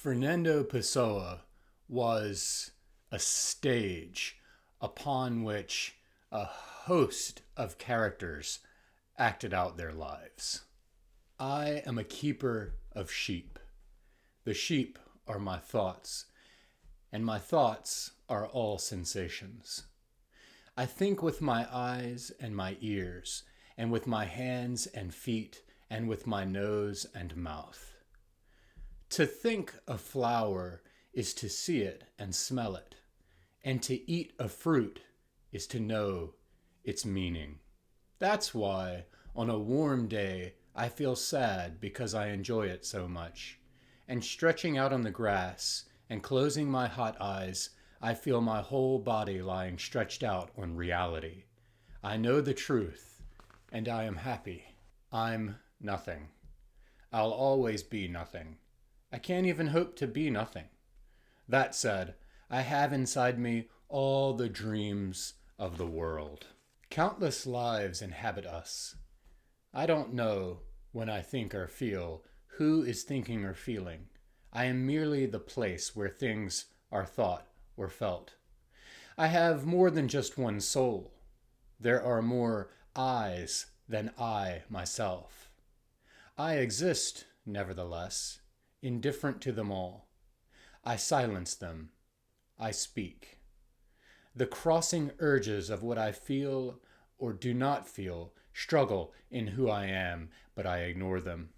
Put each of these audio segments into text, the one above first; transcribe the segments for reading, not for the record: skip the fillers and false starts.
Fernando Pessoa was a stage upon which a host of characters acted out their lives. I am a keeper of sheep. The sheep are my thoughts, and my thoughts are all sensations. I think with my eyes and my ears, and with my hands and feet, and with my nose and mouth. To think a flower is to see it and smell it, and to eat a fruit is to know its meaning. That's why, on a warm day, I feel sad because I enjoy it so much. And stretching out on the grass and closing my hot eyes, I feel my whole body lying stretched out on reality. I know the truth, and I am happy. I'm nothing. I'll always be nothing. I can't even hope to be nothing. That said, I have inside me all the dreams of the world. Countless lives inhabit us. I don't know, when I think or feel, who is thinking or feeling. I am merely the place where things are thought or felt. I have more than just one soul. There are more I's than I myself. I exist, nevertheless, indifferent to them all. I silence them. I speak. The crossing urges of what I feel or do not feel struggle in who I am, but I ignore them.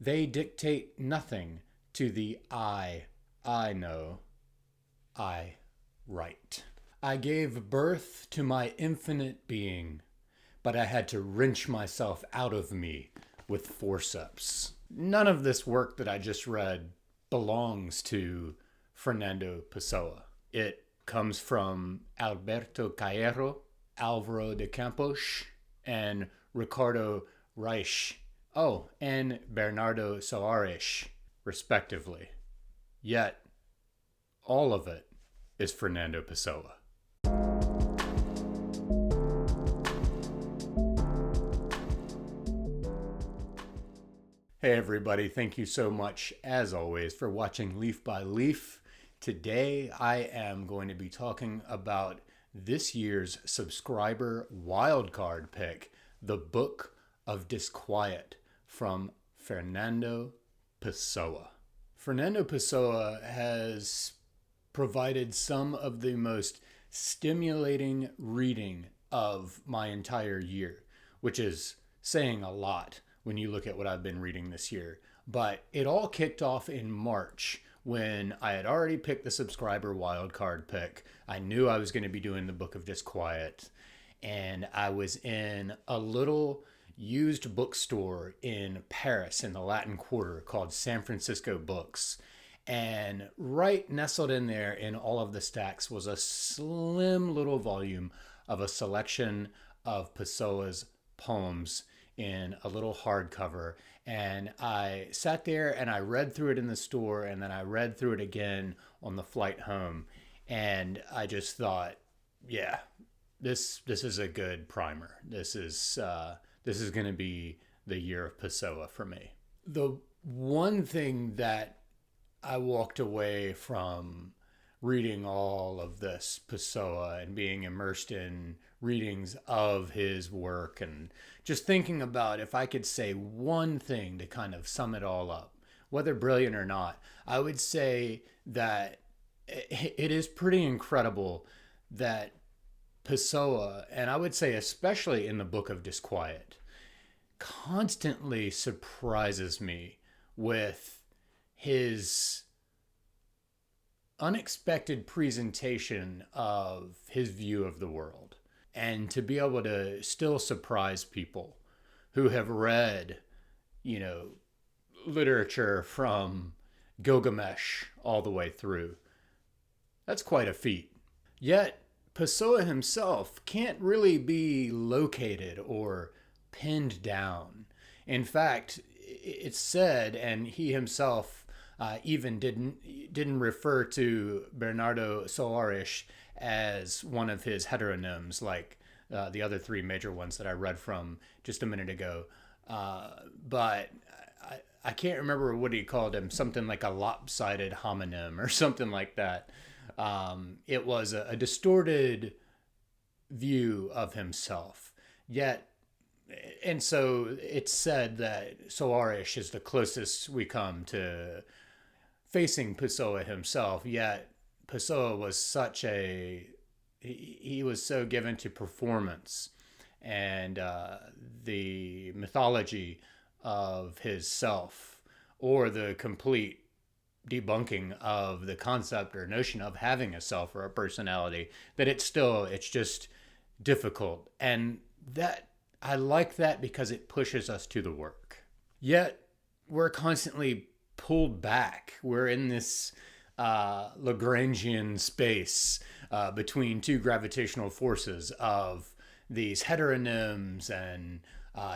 They dictate nothing to the I know. I write. I gave birth to my infinite being, but I had to wrench myself out of me with forceps. None of this work that I just read belongs to Fernando Pessoa. It comes from Alberto Caero, Álvaro de Campos, and Ricardo Reich. Oh, and Bernardo Soares, respectively. Yet, all of it is Fernando Pessoa. Hey everybody, thank you so much, as always, for watching Leaf by Leaf. Today I am going to be talking about this year's subscriber wildcard pick, the Book of Disquiet from Fernando Pessoa. Fernando Pessoa has provided some of the most stimulating reading of my entire year, which is saying a lot when you look at what I've been reading this year. But it all kicked off in March when I had already picked the subscriber wildcard pick. I knew I was going to be doing the Book of Disquiet, and I was in a little used bookstore in Paris in the Latin Quarter called San Francisco Books. And right nestled in there in all of the stacks was a slim little volume of a selection of Pessoa's poems in a little hardcover. And I sat there and I read through it in the store, and then I read through it again on the flight home. And I just thought, yeah, this is a good primer. This is going to be the year of Pessoa for me. The one thing that I walked away from reading all of this Pessoa and being immersed in readings of his work and just thinking about if I could say one thing to kind of sum it all up, whether brilliant or not, I would say that it is pretty incredible that Pessoa, and I would say especially in the Book of Disquiet, constantly surprises me with his unexpected presentation of his view of the world, and to be able to still surprise people who have read, literature from Gilgamesh all the way through. That's quite a feat. Yet, Pessoa himself can't really be located or pinned down. In fact, it's said, and he himself even didn't refer to Bernardo Soares as one of his heteronyms, like the other three major ones that I read from just a minute ago. But I can't remember what he called him, something like a lopsided homonym or something like that. It was a distorted view of himself. Yet, and so it's said that Soares is the closest we come to facing Pessoa himself. Yet Pessoa was such a he was so given to performance and the mythology of his self, or the complete debunking of the concept or notion of having a self or a personality, that it's just difficult. And that I like that because it pushes us to the work. Yet we're constantly pulled back. We're in this Lagrangian space between two gravitational forces of these heteronyms and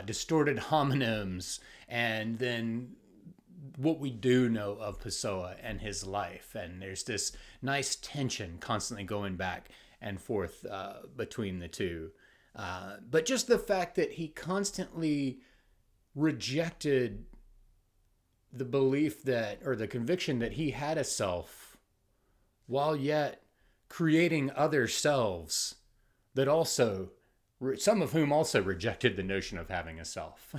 distorted homonyms, and then what we do know of Pessoa and his life. And there's this nice tension constantly going back and forth between the two. But just the fact that he constantly rejected the belief that, or the conviction that he had a self, while yet creating other selves that also, some of whom also rejected the notion of having a self.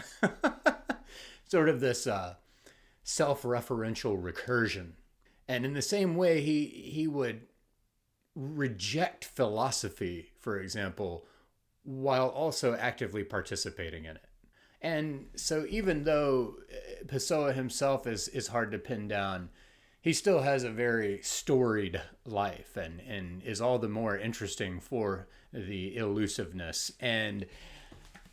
Sort of this self-referential recursion. And in the same way, he would reject philosophy, for example, while also actively participating in it. And so even though Pessoa himself is hard to pin down, he still has a very storied life, and is all the more interesting for the elusiveness. And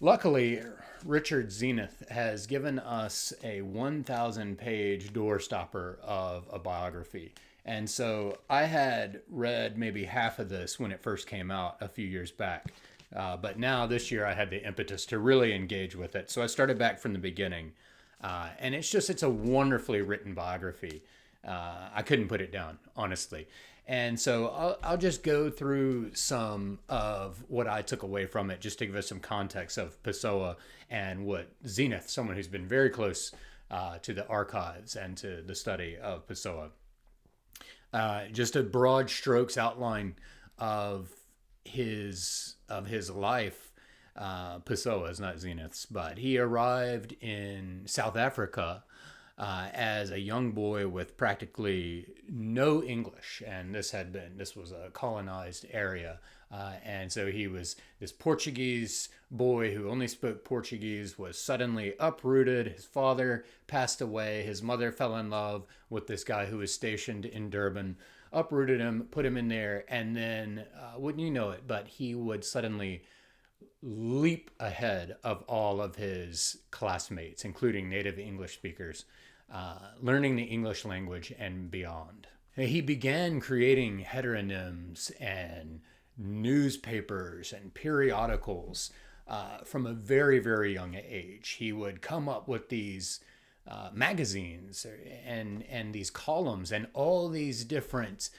luckily, Richard Zenith has given us a 1,000-page doorstopper of a biography. And so I had read maybe half of this when it first came out a few years back. But now this year I had the impetus to really engage with it. So I started back from the beginning. And it's a wonderfully written biography. I couldn't put it down, honestly. And so I'll just go through some of what I took away from it, just to give us some context of Pessoa and what Zenith, someone who's been very close to the archives and to the study of Pessoa. Just a broad strokes outline of his life. Pessoa is not Zenith's, but he arrived in South Africa as a young boy with practically no English, and this was a colonized area, and so he was this Portuguese boy who only spoke Portuguese, was suddenly uprooted. His father passed away. His mother fell in love with this guy who was stationed in Durban, uprooted him, put him in there, and then wouldn't you know it, but he would suddenly leap ahead of all of his classmates, including native English speakers, learning the English language and beyond. He began creating heteronyms and newspapers and periodicals from a very, very young age. He would come up with these magazines and these columns and all these different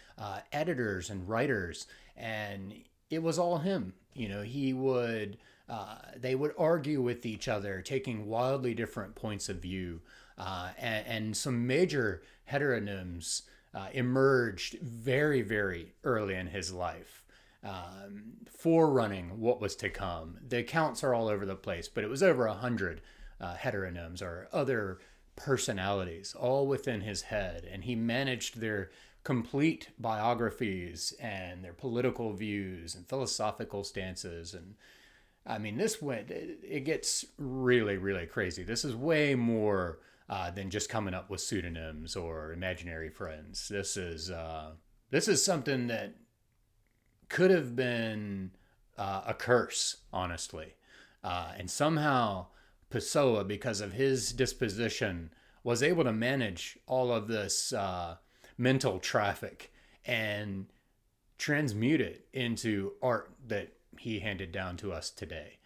editors and writers, and it was all him. He would they would argue with each other, taking wildly different points of view, and some major heteronyms emerged very, very early in his life, forerunning what was to come. The accounts are all over the place, but it was over 100 heteronyms or other personalities all within his head, and he managed their complete biographies and their political views and philosophical stances. And I mean, it gets really, really crazy. This is way more than just coming up with pseudonyms or imaginary friends. This is something that could have been a curse, honestly. And somehow Pessoa, because of his disposition, was able to manage all of this mental traffic and transmute it into art that he handed down to us today.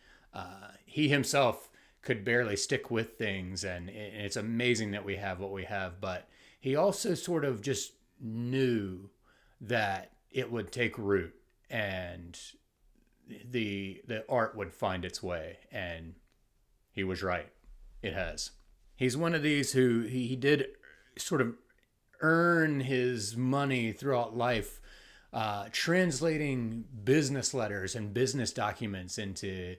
He himself could barely stick with things, and it's amazing that we have what we have, but he also sort of just knew that it would take root and the art would find its way, and he was right. It has. He's one of these who he did sort of earn his money throughout life, translating business letters and business documents into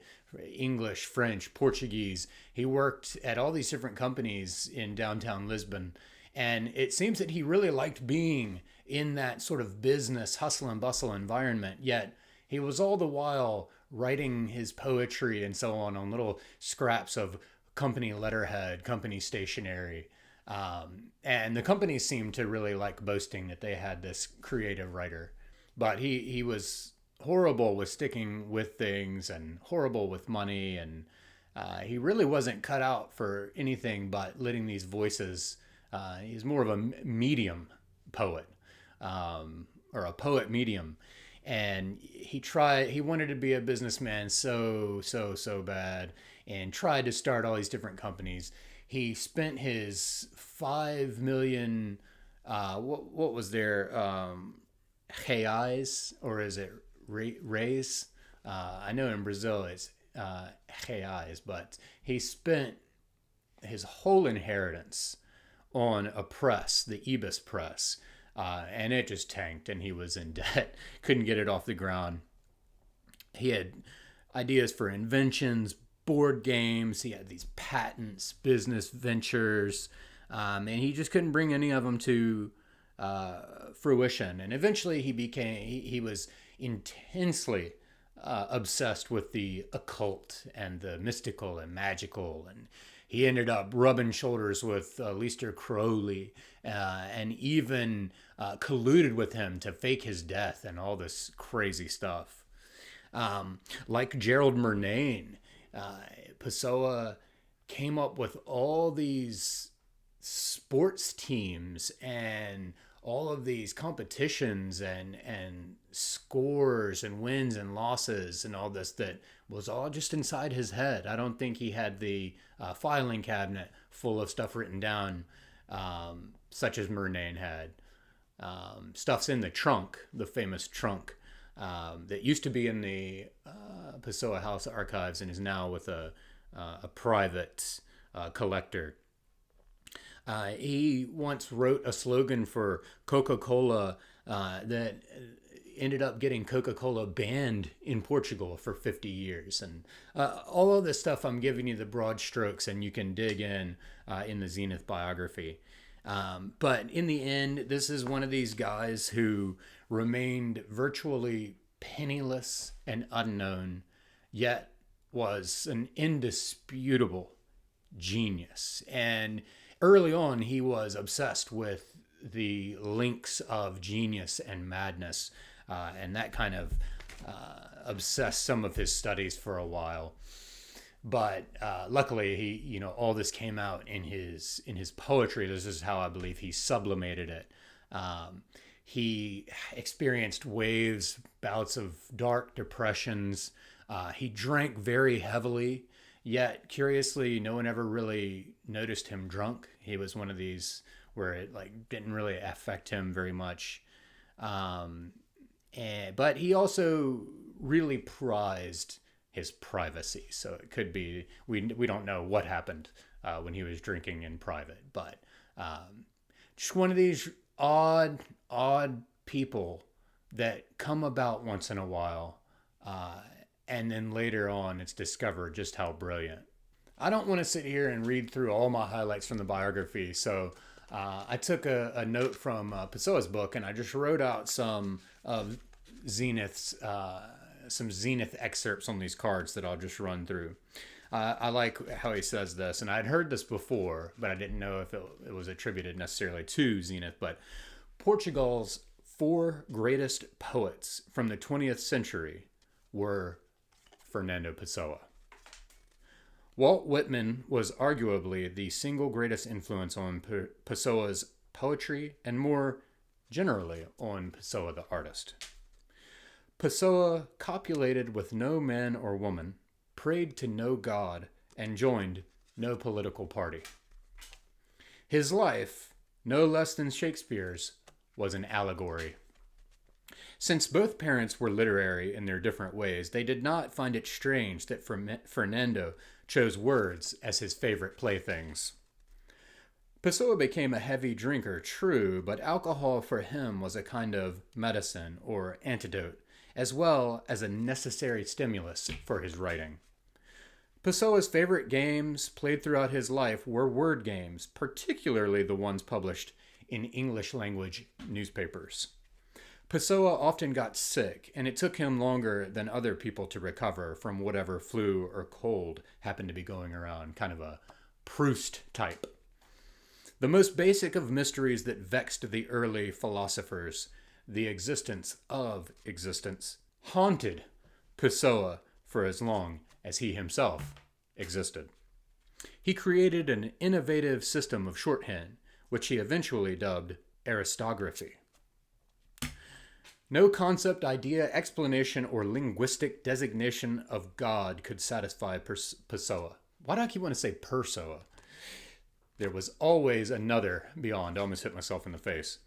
English, French, Portuguese. He worked at all these different companies in downtown Lisbon. And it seems that he really liked being in that sort of business hustle and bustle environment. Yet he was all the while writing his poetry and so on little scraps of company letterhead, company stationery. And the companies seemed to really like boasting that they had this creative writer. But he was horrible with sticking with things and horrible with money. And he really wasn't cut out for anything but letting these voices. He's more of a medium poet, or a poet medium. And he wanted to be a businessman so bad, and tried to start all these different companies. He spent his 5 million, what was there, reais, or is it reis? I know in Brazil it's reais, but he spent his whole inheritance on a press, the Ibis press, and it just tanked, and he was in debt, couldn't get it off the ground. He had ideas for inventions, board games, he had these patents, business ventures, and he just couldn't bring any of them to fruition. And eventually he was intensely obsessed with the occult and the mystical and magical, and he ended up rubbing shoulders with Aleister Crowley, and even colluded with him to fake his death and all this crazy stuff. Like Gerald Murnane, Pessoa came up with all these sports teams and all of these competitions and scores and wins and losses and all this that was all just inside his head. I don't think he had the filing cabinet full of stuff written down, such as Murnane had. Stuff's in the trunk, the famous trunk, that used to be in the Pessoa House archives and is now with a private collector. He once wrote a slogan for Coca-Cola that ended up getting Coca-Cola banned in Portugal for 50 years. And all of this stuff, I'm giving you the broad strokes, and you can dig in the Zenith biography. But in the end, this is one of these guys who remained virtually penniless and unknown, yet was an indisputable genius. And early on, he was obsessed with the links of genius and madness, and that kind of obsessed some of his studies for a while. But luckily, he, all this came out in his poetry. This is how I believe he sublimated it. He experienced waves, bouts of dark depressions. He drank very heavily. Yet, curiously, no one ever really noticed him drunk. He was one of these where it didn't really affect him very much. But he also really prized his privacy. So it could be, we don't know what happened when he was drinking in private. But just one of these odd people that come about once in a while. And then later on, it's discovered just how brilliant. I don't want to sit here and read through all my highlights from the biography. So I took a note from Pessoa's book, and I just wrote out some of Zenith's, some Zenith excerpts on these cards that I'll just run through. I like how he says this, and I'd heard this before, but I didn't know if it was attributed necessarily to Zenith. But Portugal's 4 greatest poets from the 20th century were Fernando Pessoa. Walt Whitman was arguably the single greatest influence on Pessoa's poetry, and more generally on Pessoa the artist. Pessoa copulated with no man or woman, prayed to no god, and joined no political party. His life, no less than Shakespeare's, was an allegory. Since both parents were literary in their different ways, they did not find it strange that Fernando chose words as his favorite playthings. Pessoa became a heavy drinker, true, but alcohol for him was a kind of medicine or antidote, as well as a necessary stimulus for his writing. Pessoa's favorite games played throughout his life were word games, particularly the ones published in English language newspapers. Pessoa often got sick, and it took him longer than other people to recover from whatever flu or cold happened to be going around, kind of a Proust type. The most basic of mysteries that vexed the early philosophers, the existence of existence, haunted Pessoa for as long as he himself existed. He created an innovative system of shorthand, which he eventually dubbed aristography. No concept, idea, explanation, or linguistic designation of God could satisfy Pessoa. Why do I keep wanting to say Pessoa? There was always another beyond. I almost hit myself in the face.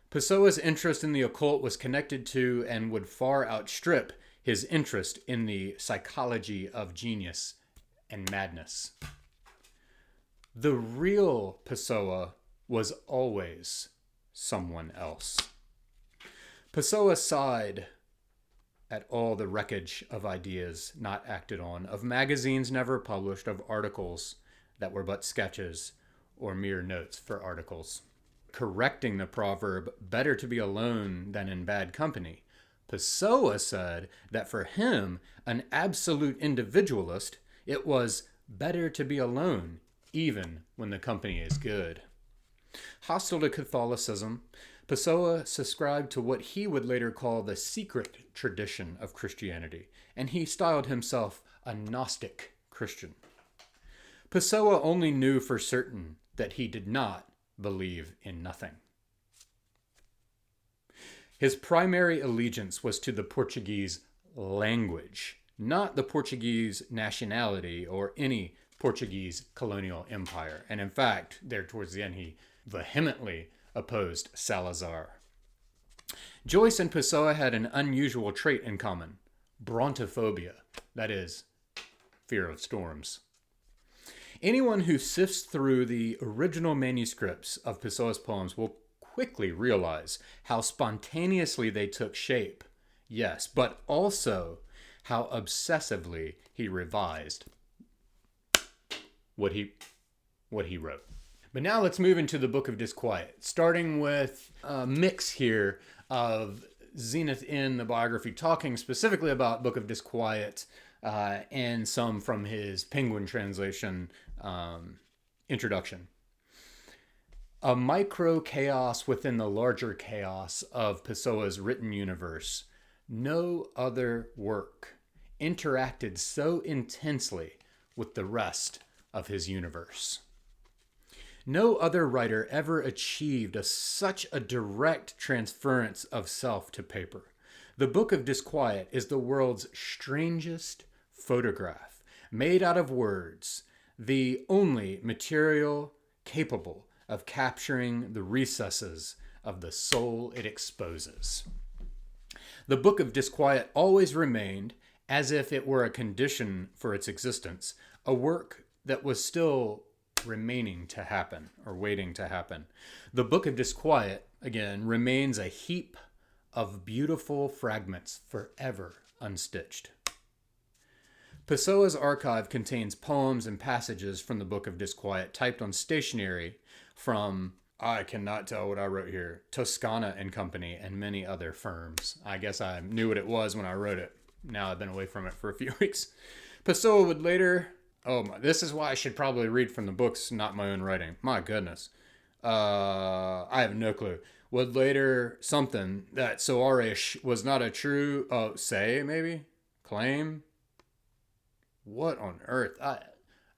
Pessoa's interest in the occult was connected to and would far outstrip his interest in the psychology of genius and madness. The real Pessoa was always someone else. Pessoa sighed at all the wreckage of ideas not acted on, of magazines never published, of articles that were but sketches or mere notes for articles. Correcting the proverb, better to be alone than in bad company, Pessoa said that for him, an absolute individualist, it was better to be alone, even when the company is good. Hostile to Catholicism, Pessoa subscribed to what he would later call the secret tradition of Christianity, and he styled himself a Gnostic Christian. Pessoa only knew for certain that he did not believe in nothing. His primary allegiance was to the Portuguese language, not the Portuguese nationality or any Portuguese colonial empire. And in fact, there towards the end, he vehemently opposed Salazar. Joyce and Pessoa had an unusual trait in common: brontophobia, that is, fear of storms. Anyone who sifts through the original manuscripts of Pessoa's poems will quickly realize how spontaneously they took shape, yes, but also how obsessively he revised what he wrote. But now let's move into the Book of Disquiet, starting with a mix here of Zenith in the biography, talking specifically about Book of Disquiet and some from his Penguin translation introduction. A micro chaos within the larger chaos of Pessoa's written universe. No other work interacted so intensely with the rest of his universe. No other writer ever achieved such a direct transference of self to paper. The Book of Disquiet is the world's strangest photograph, made out of words, the only material capable of capturing the recesses of the soul it exposes. The Book of Disquiet always remained, as if it were a condition for its existence, a work that was still remaining to happen or waiting to happen. The Book of Disquiet, again, remains a heap of beautiful fragments forever unstitched. Pessoa's archive contains poems and passages from the Book of Disquiet typed on stationery from, I cannot tell what I wrote here, Toscana and Company and many other firms. I guess I knew what it was when I wrote it. Now I've been away from it for a few weeks. Pessoa would later... this is why I should probably read from the books, not my own writing. My goodness. I have no clue. Would later something that Soares was not a true, claim? What on earth?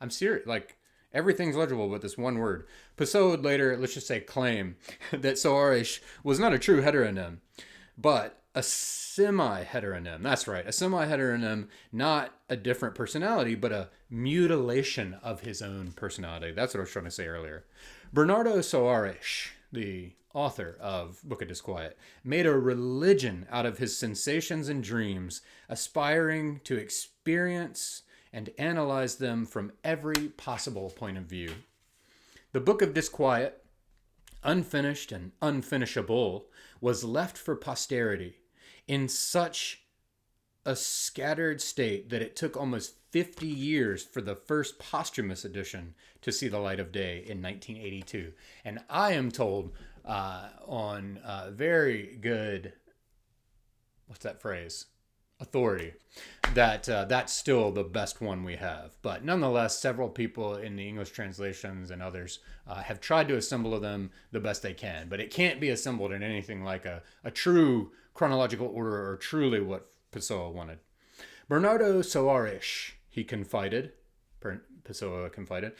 I'm serious. Like, everything's legible but this one word. Pessoa would later, let's just say, claim that Soares was not a true heteronym, but a semi-heteronym. That's right, a semi-heteronym, not a different personality, but a mutilation of his own personality. That's what I was trying to say earlier. Bernardo Soares, the author of Book of Disquiet, made a religion out of his sensations and dreams, aspiring to experience and analyze them from every possible point of view. The Book of Disquiet unfinished and unfinishable, was left for posterity in such a scattered state that it took almost 50 years for the first posthumous edition to see the light of day in 1982. And I am told on very good, what's that phrase? Authority, that that's still the best one we have. But nonetheless, several people in the English translations and others have tried to assemble them the best they can. But it can't be assembled in anything like a true chronological order or truly what Pessoa wanted. Bernardo Soares, Pessoa confided,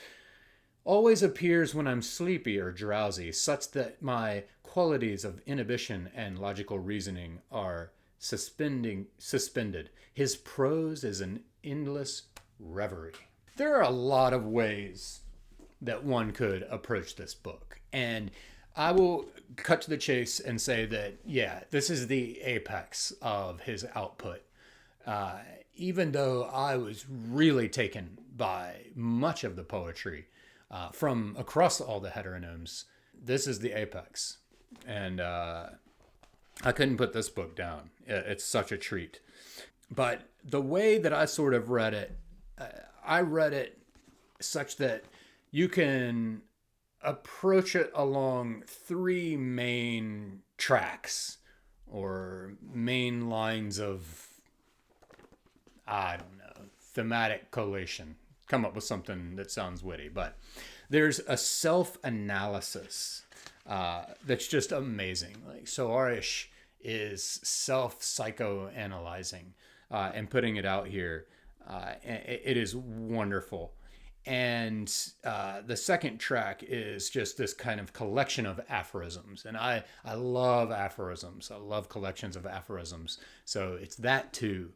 always appears when I'm sleepy or drowsy, such that my qualities of inhibition and logical reasoning are suspended. His prose is an endless reverie. There are a lot of ways that one could approach this book, and I will cut to the chase and say that, yeah, this is the apex of his output. Even though I was really taken by much of the poetry from across all the heteronyms, this is the apex. And I couldn't put this book down. It's such a treat. But the way that I sort of read it, I read it such that you can approach it along three main tracks or main lines of, I don't know, thematic collation. Come up with something that sounds witty. But there's a self-analysis that's just amazing. Like Soares is self-psychoanalyzing and putting it out here. It is wonderful. And the second track is just this kind of collection of aphorisms. And I love aphorisms. I love collections of aphorisms. So it's that too.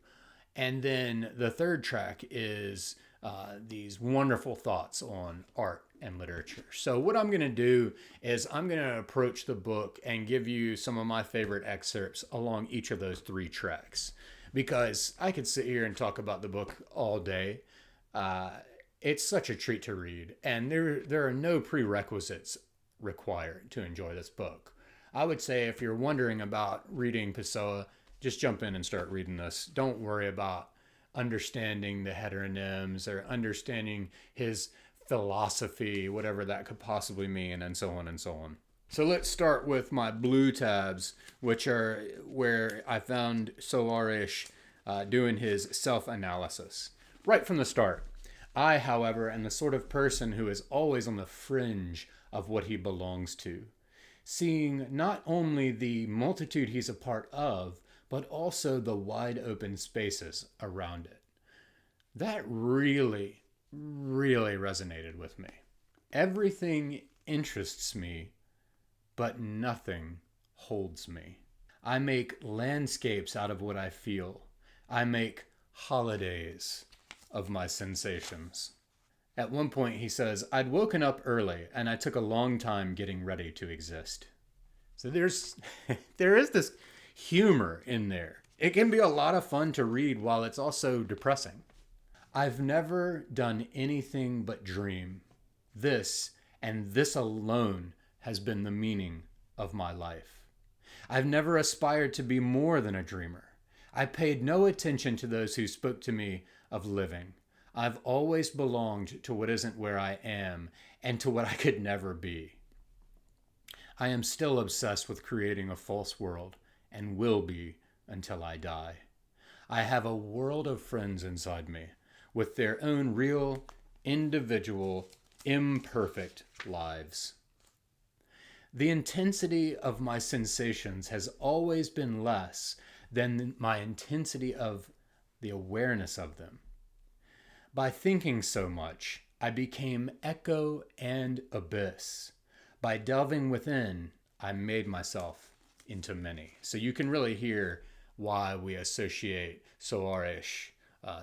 And then the third track is these wonderful thoughts on art and literature. So what I'm going to do is I'm going to approach the book and give you some of my favorite excerpts along each of those three tracks, because I could sit here and talk about the book all day. It's such a treat to read, and there are no prerequisites required to enjoy this book. I would say if you're wondering about reading Pessoa, just jump in and start reading this. Don't worry about understanding the heteronyms or understanding his philosophy, whatever that could possibly mean, and so on and so on. So let's start with my blue tabs, which are where I found Soares doing his self-analysis. Right from the start. I, however, am the sort of person who is always on the fringe of what he belongs to, seeing not only the multitude he's a part of, but also the wide open spaces around it. That really, really resonated with me. Everything interests me, but nothing holds me. I make landscapes out of what I feel. I make holidays of my sensations. At one point he says, I'd woken up early and I took a long time getting ready to exist. So there is this humor in there. It can be a lot of fun to read while it's also depressing. I've never done anything but dream. This, and this alone, has been the meaning of my life. I've never aspired to be more than a dreamer. I paid no attention to those who spoke to me of living. I've always belonged to what isn't where I am and to what I could never be. I am still obsessed with creating a false world and will be until I die. I have a world of friends inside me with their own real, individual, imperfect lives. The intensity of my sensations has always been less than my intensity of the awareness of them. By thinking so much, I became echo and abyss. By delving within, I made myself into many. So you can really hear why we associate Soares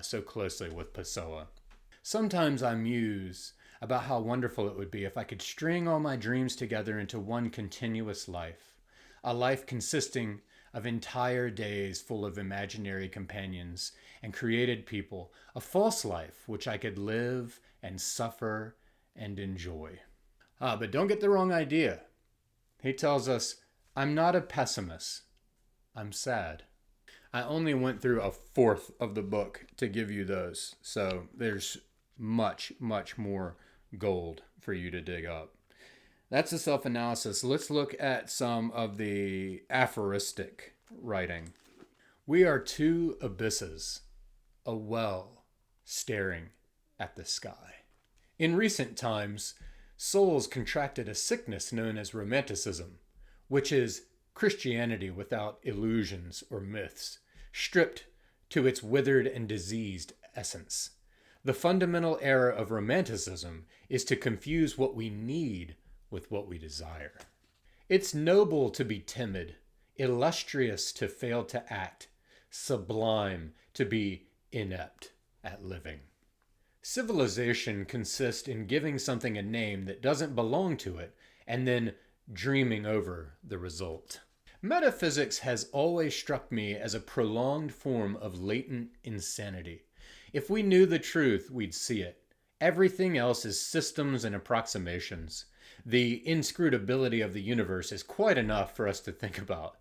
so closely with Pessoa. Sometimes I muse about how wonderful it would be if I could string all my dreams together into one continuous life, a life consisting of entire days full of imaginary companions and created people, a false life which I could live and suffer and enjoy. But don't get the wrong idea. He tells us, I'm not a pessimist. I'm sad. I only went through a fourth of the book to give you those. So there's much, much more gold for you to dig up. That's the self-analysis. Let's look at some of the aphoristic writing. We are two abysses, a well staring at the sky. In recent times, souls contracted a sickness known as romanticism, which is Christianity without illusions or myths, stripped to its withered and diseased essence. The fundamental error of romanticism is to confuse what we need with what we desire. It's noble to be timid, illustrious to fail to act, sublime to be inept at living. Civilization consists in giving something a name that doesn't belong to it and then dreaming over the result. Metaphysics has always struck me as a prolonged form of latent insanity. If we knew the truth, we'd see it. Everything else is systems and approximations. The inscrutability of the universe is quite enough for us to think about.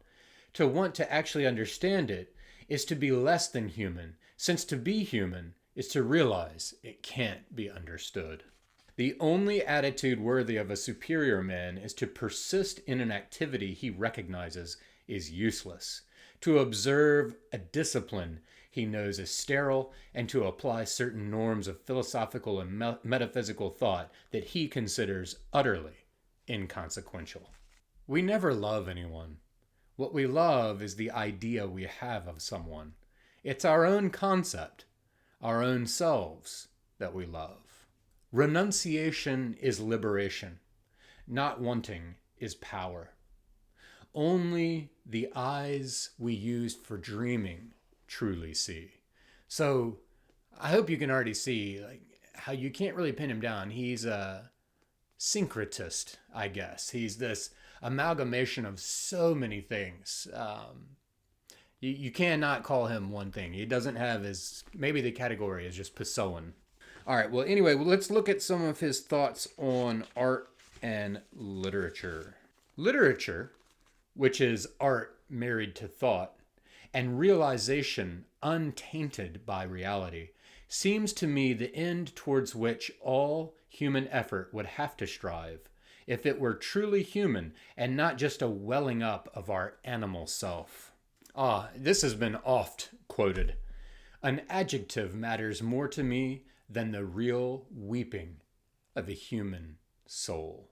To want to actually understand it is to be less than human, since to be human is to realize it can't be understood. The only attitude worthy of a superior man is to persist in an activity he recognizes is useless, to observe a discipline he knows is sterile, and to apply certain norms of philosophical and metaphysical thought that he considers utterly inconsequential. We never love anyone. What we love is the idea we have of someone. It's our own concept, our own selves that we love. Renunciation is liberation. Not wanting is power. Only the eyes we used for dreaming truly see. So I hope you can already see how you can't really pin him down. He's a syncretist, I guess. He's this amalgamation of so many things. You cannot call him one thing. He doesn't have maybe the category is just Pessoan. All right, well, anyway, let's look at some of his thoughts on art and literature. Literature, which is art married to thought, and realization untainted by reality, seems to me the end towards which all human effort would have to strive, if it were truly human and not just a welling up of our animal self. This has been oft quoted. An adjective matters more to me than the real weeping of a human soul.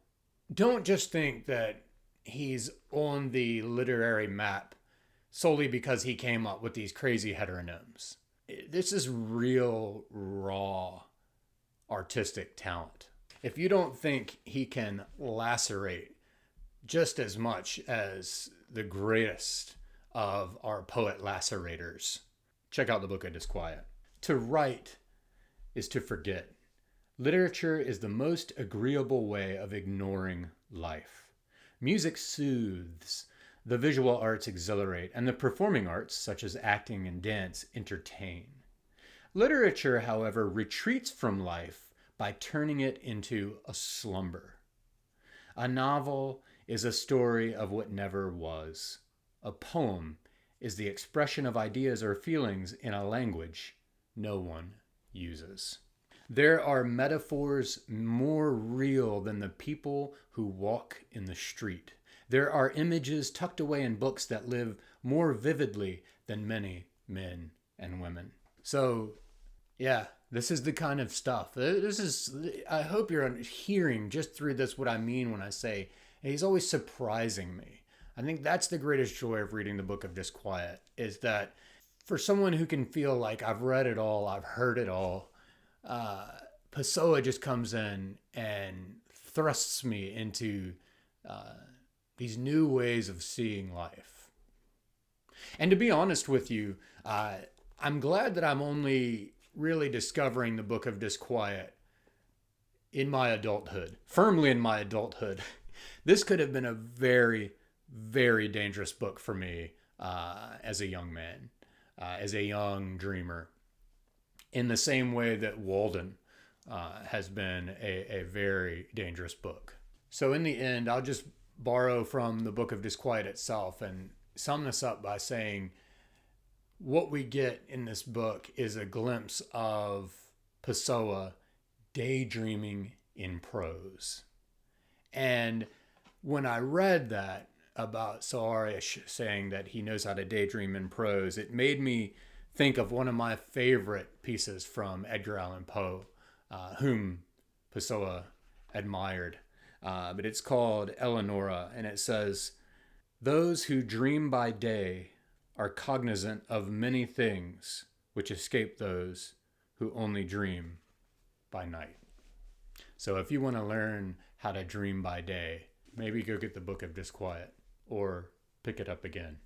Don't just think that he's on the literary map solely because he came up with these crazy heteronyms. This is real, raw, artistic talent. If you don't think he can lacerate just as much as the greatest of our poet lacerators, check out the Book of Disquiet. To write is to forget. Literature is the most agreeable way of ignoring life. Music soothes, the visual arts exhilarate, and the performing arts, such as acting and dance, entertain. Literature, however, retreats from life by turning it into a slumber. A novel is a story of what never was. A poem is the expression of ideas or feelings in a language no one uses. There are metaphors more real than the people who walk in the street. There are images tucked away in books that live more vividly than many men and women. So, yeah, this is the kind of stuff. I hope you're hearing just through this what I mean when I say he's always surprising me. I think that's the greatest joy of reading the Book of Disquiet, is that for someone who can feel like I've read it all, I've heard it all, Pessoa just comes in and thrusts me into these new ways of seeing life. And to be honest with you, I'm glad that I'm only really discovering the Book of Disquiet in my adulthood, firmly in my adulthood. This could have been a very, very dangerous book for me as a young man, as a young dreamer, in the same way that Walden has been a very dangerous book. So in the end, I'll just borrow from the Book of Disquiet itself and sum this up by saying what we get in this book is a glimpse of Pessoa daydreaming in prose. And when I read that about Soares saying that he knows how to daydream in prose, it made me think of one of my favorite pieces from Edgar Allan Poe, whom Pessoa admired. But it's called Eleonora, and it says, "Those who dream by day are cognizant of many things which escape those who only dream by night." So if you want to learn how to dream by day, maybe go get the Book of Disquiet or pick it up again.